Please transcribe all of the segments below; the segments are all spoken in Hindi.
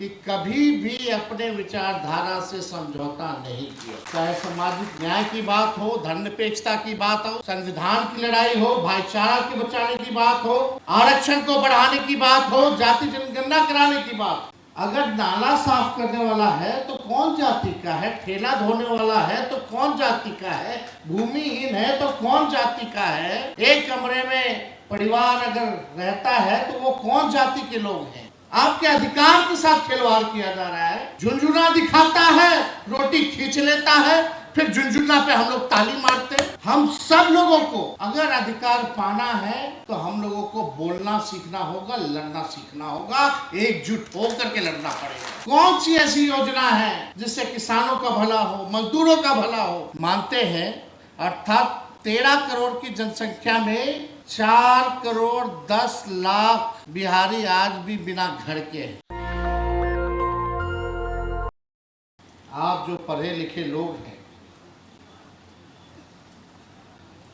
कि कभी भी अपने विचारधारा से समझौता नहीं किया। चाहे सामाजिक न्याय की बात हो, धर्मनिरपेक्षता की बात हो, संविधान की लड़ाई हो, भाईचारा के बचाने की बात हो, आरक्षण को बढ़ाने की बात हो, जाति जनगणना कराने की बात। अगर नाला साफ करने वाला है तो कौन जाति का है, ठेला धोने वाला है तो कौन जाति का है, भूमिहीन है तो कौन जाति का है, एक कमरे में परिवार अगर रहता है तो वो कौन जाति के लोग हैं। आपके अधिकार के साथ खिलवाड़ किया जा रहा है। झुनझुना दिखाता है, रोटी खींच लेता है, फिर झुनझुना पे हम लोग ताली मारते हैं। हम सब लोगों को अगर अधिकार पाना है तो हम लोगों को बोलना सीखना होगा, लड़ना सीखना होगा, एकजुट होकर के लड़ना पड़ेगा। कौन सी ऐसी योजना है जिससे किसानों का भला हो, मजदूरों का भला हो? मानते हैं, अर्थात 13 करोड़ की जनसंख्या में 4 करोड़ 10 लाख बिहारी आज भी बिना घर के हैं। आप जो पढ़े लिखे लोग हैं,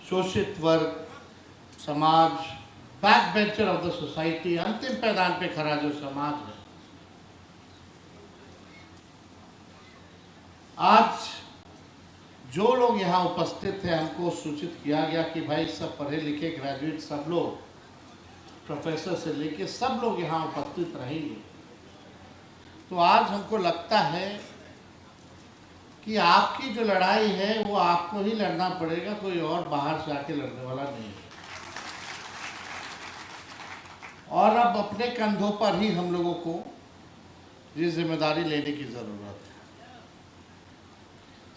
शोषित वर्ग समाज, back bencher of the society, अंतिम पैदान पे खड़ा जो समाज है, आज जो लोग यहाँ उपस्थित हैं, हमको सूचित किया गया कि भाई सब पढ़े लिखे ग्रेजुएट, सब लोग प्रोफेसर से लेके सब लोग यहाँ उपस्थित रहेंगे। तो आज हमको लगता है कि आपकी जो लड़ाई है वो आपको ही लड़ना पड़ेगा, कोई और बाहर से आके लड़ने वाला नहीं है। और अब अपने कंधों पर ही हम लोगों को ये जिम्मेदारी लेने की जरूरत है।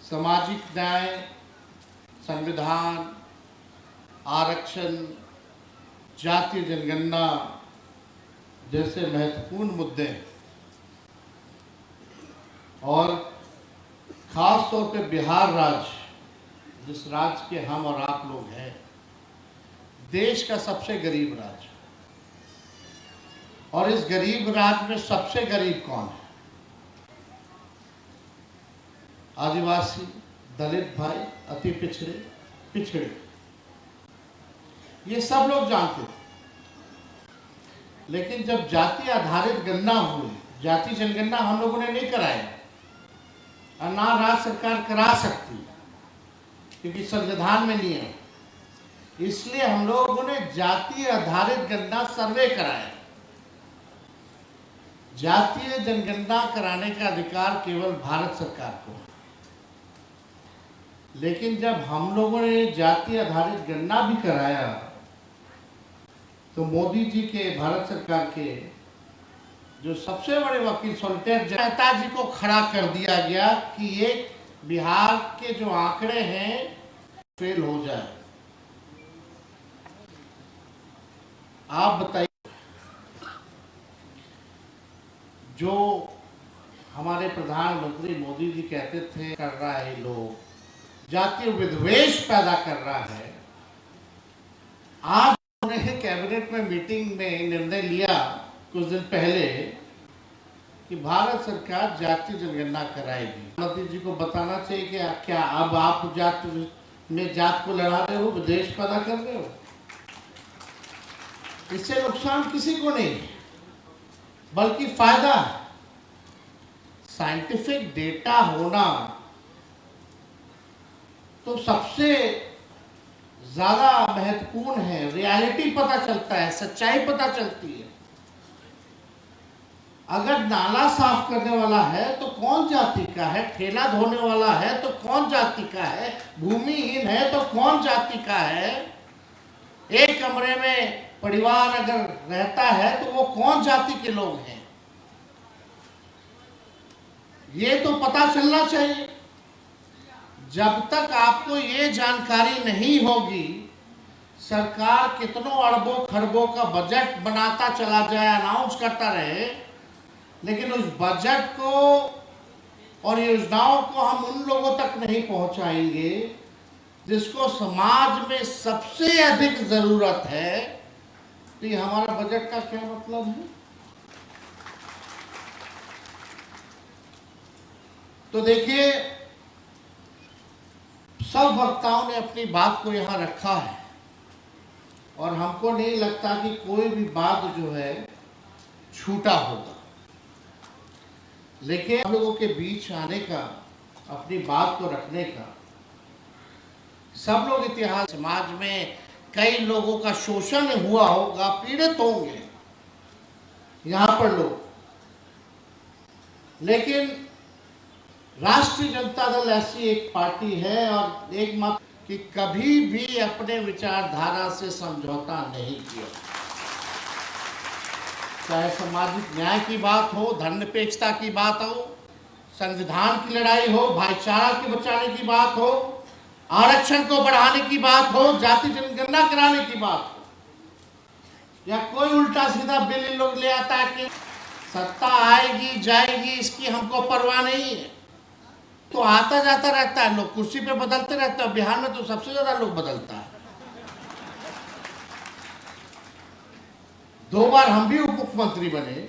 सामाजिक न्याय, संविधान, आरक्षण, जातीय जनगणना जैसे महत्वपूर्ण मुद्दे और खास तौर पे बिहार राज्य, जिस राज्य के हम और आप लोग हैं, देश का सबसे गरीब राज्य, और इस गरीब राज्य में सबसे गरीब कौन है? आदिवासी, दलित भाई, अति पिछड़े, ये सब लोग जानते थे। लेकिन जब जाति आधारित गणना हुई, जाति जनगणना हम लोगों ने नहीं कराया और ना राज्य सरकार करा सकती क्योंकि संविधान में नहीं है। इसलिए हम लोगों ने जाति आधारित गणना सर्वे कराया। जातीय जनगणना कराने का अधिकार केवल भारत सरकार को है। लेकिन जब हम लोगों ने जाति आधारित गणना भी कराया तो मोदी जी के, भारत सरकार के जो सबसे बड़े वकील सॉलिटेयर मेहता जी को खड़ा कर दिया गया कि ये बिहार के जो आंकड़े हैं फेल हो जाए। आप बताइए, जो हमारे प्रधानमंत्री मोदी जी कहते थे कर रहा है लोग, जातीय विद्वेष पैदा कर रहा है, आज उन्होंने कैबिनेट में मीटिंग में निर्णय लिया कुछ दिन पहले कि भारत सरकार जातीय जनगणना कराएगी। प्रधानमंत्री जी को बताना चाहिए कि क्या अब आप जात में जात को लड़ा रहे हो, विद्वेष पैदा कर रहे हो? इससे नुकसान किसी को नहीं बल्कि फायदा है। साइंटिफिक डेटा होना तो सबसे ज्यादा महत्वपूर्ण है। रियलिटी पता चलता है, सच्चाई पता चलती है। अगर नाला साफ करने वाला है तो कौन जाति का है, ठेला धोने वाला है तो कौन जाति का है, भूमिहीन है तो कौन जाति का है, एक कमरे में परिवार अगर रहता है तो वो कौन जाति के लोग हैं, ये तो पता चलना चाहिए। जब तक आपको ये जानकारी नहीं होगी, सरकार कितनों अरबों खरबों का बजट बनाता चला जाए, अनाउंस करता रहे, लेकिन उस बजट को और योजनाओं को हम उन लोगों तक नहीं पहुंचाएंगे जिसको समाज में सबसे अधिक जरूरत है, तो ये हमारा बजट का क्या मतलब है? तो देखिए, सब वक्ताओं ने अपनी बात को यहाँ रखा है और हमको नहीं लगता कि कोई भी बात जो है छूटा होगा। लेकिन हम लोगों के बीच आने का, अपनी बात को रखने का, सब लोग इतिहास समाज में कई लोगों का शोषण हुआ होगा, पीड़ित होंगे यहां पर लोग, लेकिन राष्ट्रीय जनता दल ऐसी एक पार्टी है और एक मत कि कभी भी अपने विचारधारा से समझौता नहीं किया। चाहे सामाजिक न्याय की बात हो, धर्मनिरपेक्षता की बात हो, संविधान की लड़ाई हो, भाईचारा के बचाने की बात हो, आरक्षण को बढ़ाने की बात हो, जाति जनगणना कराने की बात हो, या कोई उल्टा सीधा बिल इन लोग ले आता है कि सत्ता आएगी जाएगी इसकी हमको परवाह नहीं है। तो आता जाता रहता है, लोग कुर्सी पे बदलते रहते हैं। बिहार में तो सबसे ज्यादा लोग बदलता है। 2 बार हम भी उप मुख्यमंत्री बने,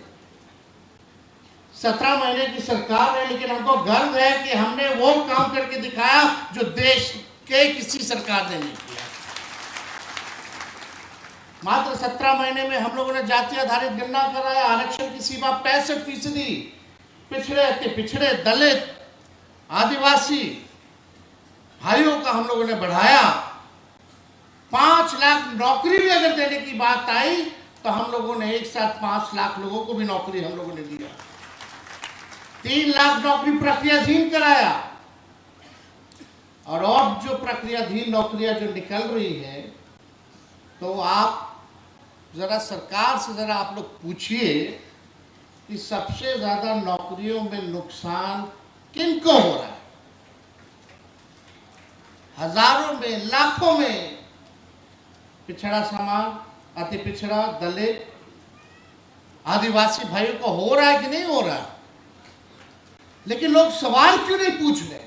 17 महीने की सरकार है, लेकिन हमको गर्व है कि हमने वो काम करके दिखाया जो देश के किसी सरकार ने नहीं किया। मात्र 17 महीने में हम लोगों ने जाति आधारित गणना कराया, आरक्षण की सीमा 65%, पिछड़े अति पिछड़े, दलित, आदिवासी भाइयों का हम लोगों ने बढ़ाया। 5 लाख नौकरी भी अगर देने की बात आई तो हम लोगों ने एक साथ 5 लाख लोगों को भी नौकरी हम लोगों ने दिया। 3 लाख नौकरी प्रक्रियाधीन कराया, और अब जो प्रक्रियाधीन नौकरियां जो निकल रही है, तो आप जरा सरकार से जरा आप लोग पूछिए कि सबसे ज्यादा नौकरियों में नुकसान किनको हो रहा है। हजारों में, लाखों में पिछड़ा समाज, अति पिछड़ा, दलित, आदिवासी भाइयों को हो रहा है कि नहीं हो रहा। लेकिन लोग सवाल क्यों नहीं पूछ रहे,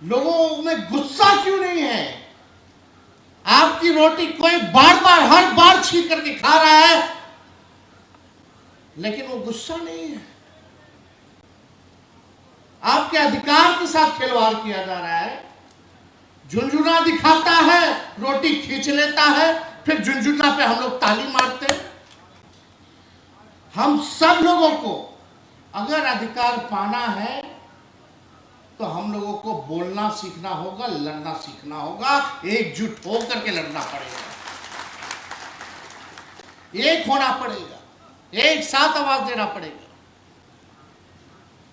लोगों में गुस्सा क्यों नहीं है। आपकी रोटी कोई बार बार हर बार छीन करके खा रहा है, लेकिन वो गुस्सा नहीं है। आपके अधिकार के साथ खिलवाड़ किया जा रहा है। झुंझुना दिखाता है, रोटी खींच लेता है, फिर झुंझुना पे हम लोग ताली मारते हैं। हम सब लोगों को अगर अधिकार पाना है तो हम लोगों को बोलना सीखना होगा, लड़ना सीखना होगा, एकजुट होकर के लड़ना पड़ेगा, एक होना पड़ेगा, एक साथ आवाज देना पड़ेगा।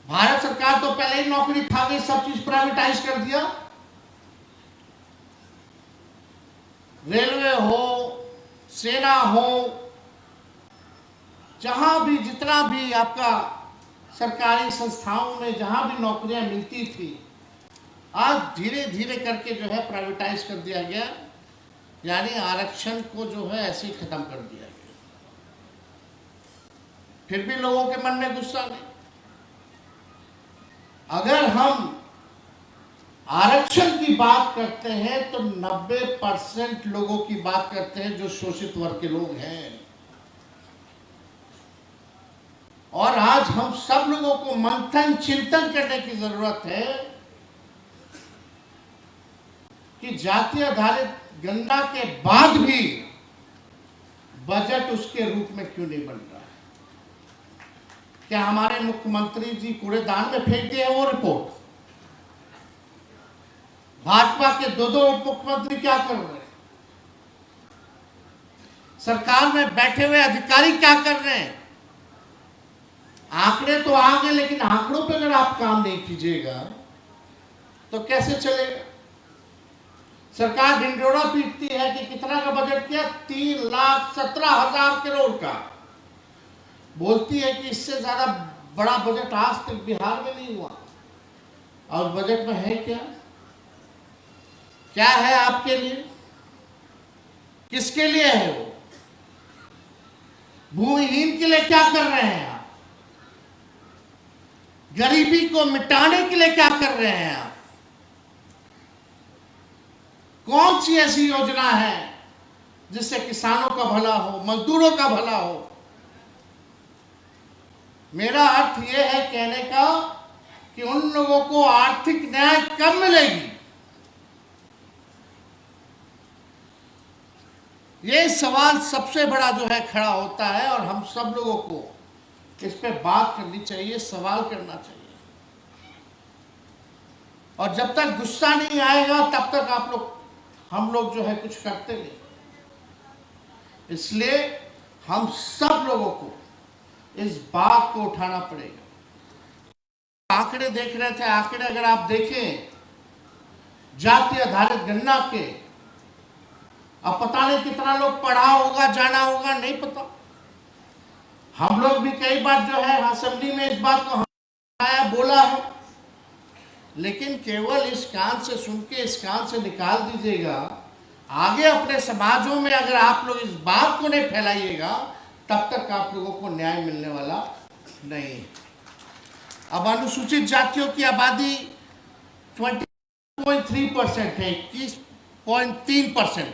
भारत सरकार तो पहले ही नौकरी खा गई, सब चीज प्राइवेटाइज कर दिया। रेलवे हो, सेना हो, जहां भी जितना भी आपका सरकारी संस्थाओं में जहां भी नौकरियां मिलती थी, आज धीरे धीरे करके जो है प्राइवेटाइज कर दिया गया, यानी आरक्षण को जो है ऐसे ही खत्म कर दिया गया। फिर भी लोगों के मन में गुस्सा नहीं। अगर हम आरक्षण की बात करते हैं तो 90% लोगों की बात करते हैं जो शोषित वर्ग के लोग हैं। और आज हम सब लोगों को मंथन चिंतन करने की जरूरत है कि जाति आधारित गणना के बाद भी बजट उसके रूप में क्यों नहीं बन रहा है। क्या हमारे मुख्यमंत्री जी कूड़ेदान में फेंक दिए वो रिपोर्ट? भाजपा के 2 उप मुख्यमंत्री क्या कर रहे हैं? सरकार में बैठे हुए अधिकारी क्या कर रहे हैं? आंकड़े तो आ गए, लेकिन आंकड़ों पे अगर आप काम नहीं कीजिएगा तो कैसे चलेगा। सरकार ढिंढोरा पीटती है कि कितना का बजट किया, 3,17,000 करोड़ का। बोलती है कि इससे ज्यादा बड़ा बजट आज तक बिहार में नहीं हुआ। और बजट में है क्या? क्या है आपके लिए, किसके लिए है वो? भूमिहीन के लिए क्या कर रहे हैं आप? गरीबी को मिटाने के लिए क्या कर रहे हैं आप? कौन सी ऐसी योजना है जिससे किसानों का भला हो, मजदूरों का भला हो? मेरा अर्थ यह है कहने का कि उन लोगों को आर्थिक न्याय कब मिलेगी, ये सवाल सबसे बड़ा जो है खड़ा होता है। और हम सब लोगों को इस पे बात करनी चाहिए, सवाल करना चाहिए। और जब तक गुस्सा नहीं आएगा तब तक हम लोग जो है कुछ करते नहीं। इसलिए हम सब लोगों को इस बात को उठाना पड़ेगा। आंकड़े देख रहे थे, आंकड़े अगर आप देखें जाति आधारित गणना के, अब पता नहीं कितना लोग पढ़ा होगा, जाना होगा, नहीं पता। हम लोग भी कई बार जो है असेंबली में इस बात को बोला है, लेकिन केवल इस कान से सुन के इस कान से निकाल दीजिएगा। आगे अपने समाजों में अगर आप लोग इस बात को नहीं फैलाइएगा तब तक आप लोगों को न्याय मिलने वाला नहीं। अब अनुसूचित जातियों की आबादी 20.3% है, 21.3%।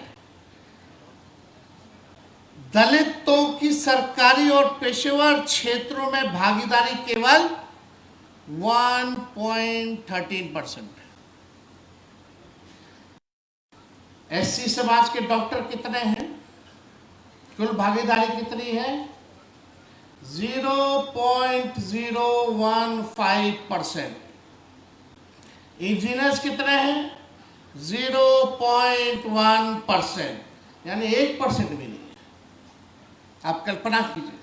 दलितों की सरकारी और पेशेवर क्षेत्रों में भागीदारी केवल 1.13%। एससी समाज के डॉक्टर कितने हैं? कुल भागीदारी कितनी है? 0.015%। इंजीनियर्स कितने हैं? 0.1%, यानी 1% भी नहीं। आप कल्पना कीजिए,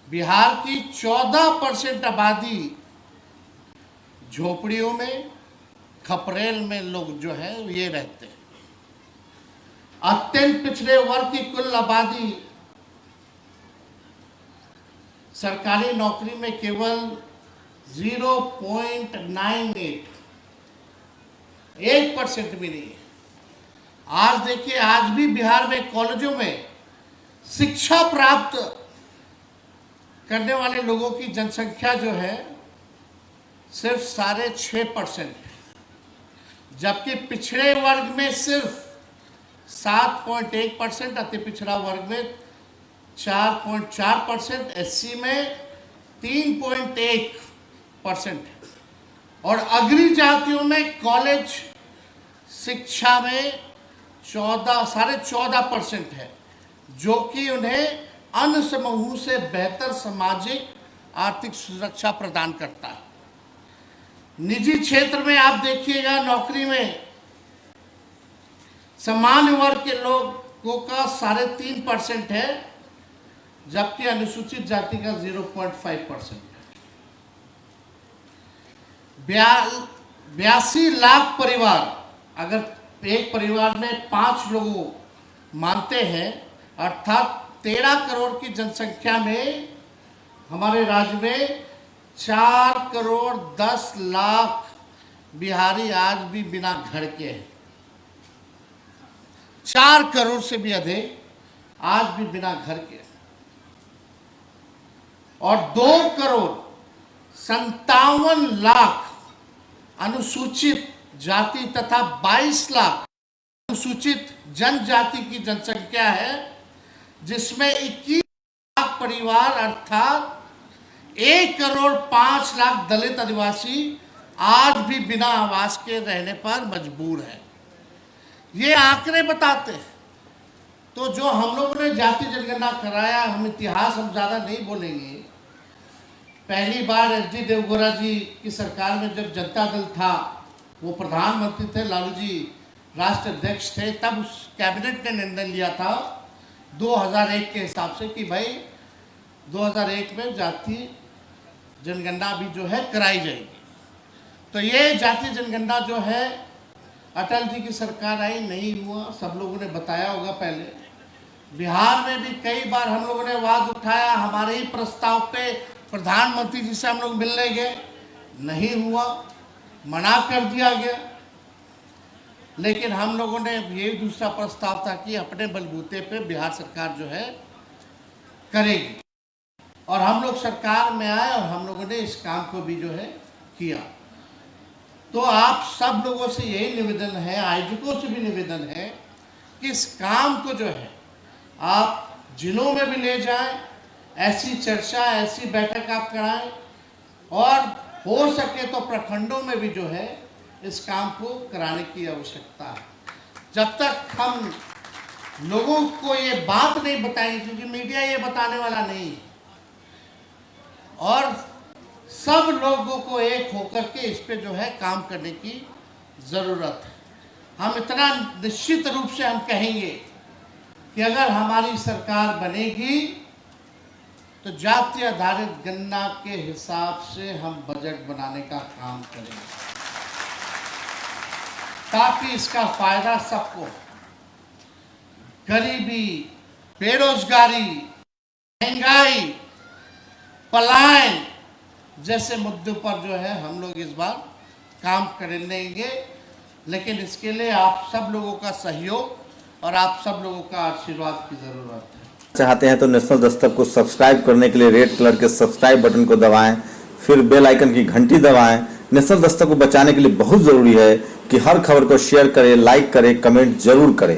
बिहार की 14% आबादी झोपड़ियों में, खपरेल में लोग जो है ये रहते हैं। अत्यंत पिछड़े वर्ग की कुल आबादी सरकारी नौकरी में केवल 0.98, 1% भी नहीं है। आज देखिए, आज भी बिहार में कॉलेजों में शिक्षा प्राप्त करने वाले लोगों की जनसंख्या जो है सिर्फ 6.5%, जबकि पिछड़े वर्ग में सिर्फ 7.1%, अति पिछड़ा वर्ग में 4.4%, एससी में 3.1% और अग्रणी जातियों में कॉलेज शिक्षा में 14.5% है, जो कि उन्हें अन्य समूहों से बेहतर सामाजिक आर्थिक सुरक्षा प्रदान करता है। निजी क्षेत्र में आप देखिएगा, नौकरी में सामान्य वर्ग के लोगों का 3.5% है, जबकि अनुसूचित जाति का 0.5%। 82 लाख परिवार, अगर एक परिवार में 5 लोगों मानते हैं, अर्थात 13 करोड़ की जनसंख्या में हमारे राज्य में 4 करोड़ 10 लाख बिहारी आज भी बिना घर के हैं। 4 करोड़ से भी अधिक आज भी बिना घर के, और 2 करोड़ 57 लाख अनुसूचित जाति तथा 22 लाख अनुसूचित जनजाति की जनसंख्या है, जिसमें 21 लाख परिवार अर्थात 1 करोड़ 5 लाख दलित आदिवासी आज भी बिना आवास के रहने पर मजबूर है। ये आंकड़े बताते हैं। तो जो हम लोगों ने जाति जनगणना कराया, हम इतिहास हम ज़्यादा नहीं बोलेंगे। पहली बार एच.डी. देवगौड़ा जी की सरकार में जब जनता दल था, वो प्रधानमंत्री थे, लालू जी राष्ट्र अध्यक्ष थे, तब उस कैबिनेट ने निर्णय लिया था 2001 के हिसाब से कि भाई 2001 में जाति जनगणना भी जो है कराई जाएगी। तो ये जाति जनगणना जो है अटल जी की सरकार आई, नहीं हुआ, सब लोगों ने बताया होगा पहले। बिहार में भी कई बार हम लोगों ने आवाज उठाया, हमारे ही प्रस्ताव पे प्रधानमंत्री जी से हम लोग मिलने गए, नहीं हुआ, मना कर दिया गया। लेकिन हम लोगों ने ये दूसरा प्रस्ताव था कि अपने बलबूते पे बिहार सरकार जो है करेगी, और हम लोग सरकार में आए और हम लोगों ने इस काम को भी जो है किया। तो आप सब लोगों से यही निवेदन है, आयोजकों से भी निवेदन है कि इस काम को जो है आप जिलों में भी ले जाएं, ऐसी चर्चा, ऐसी बैठक आप कराएं, और हो सके तो प्रखंडों में भी जो है इस काम को कराने की आवश्यकता है। जब तक हम लोगों को ये बात नहीं बताएंगे, क्योंकि मीडिया ये बताने वाला नहीं है, और सब लोगों को एक होकर के इस पे जो है काम करने की ज़रूरत है। हम इतना निश्चित रूप से हम कहेंगे कि अगर हमारी सरकार बनेगी तो जाति आधारित गणना के हिसाब से हम बजट बनाने का काम करेंगे, ताकि इसका फायदा सबको, गरीबी, बेरोजगारी, महंगाई, पलायन जैसे मुद्दों पर जो है हम लोग इस बार काम करेंगे। लेकिन इसके लिए आप सब लोगों का सहयोग और आप सब लोगों का आशीर्वाद की जरूरत है। चाहते हैं तो नेशनल दस्तक को सब्सक्राइब करने के लिए रेड कलर के सब्सक्राइब बटन को दबाएं, फिर बेल आइकन की घंटी दबाएं। नेशनल दस्तक को बचाने के लिए बहुत जरूरी है कि हर खबर को शेयर करें, लाइक करें, कमेंट जरूर करें।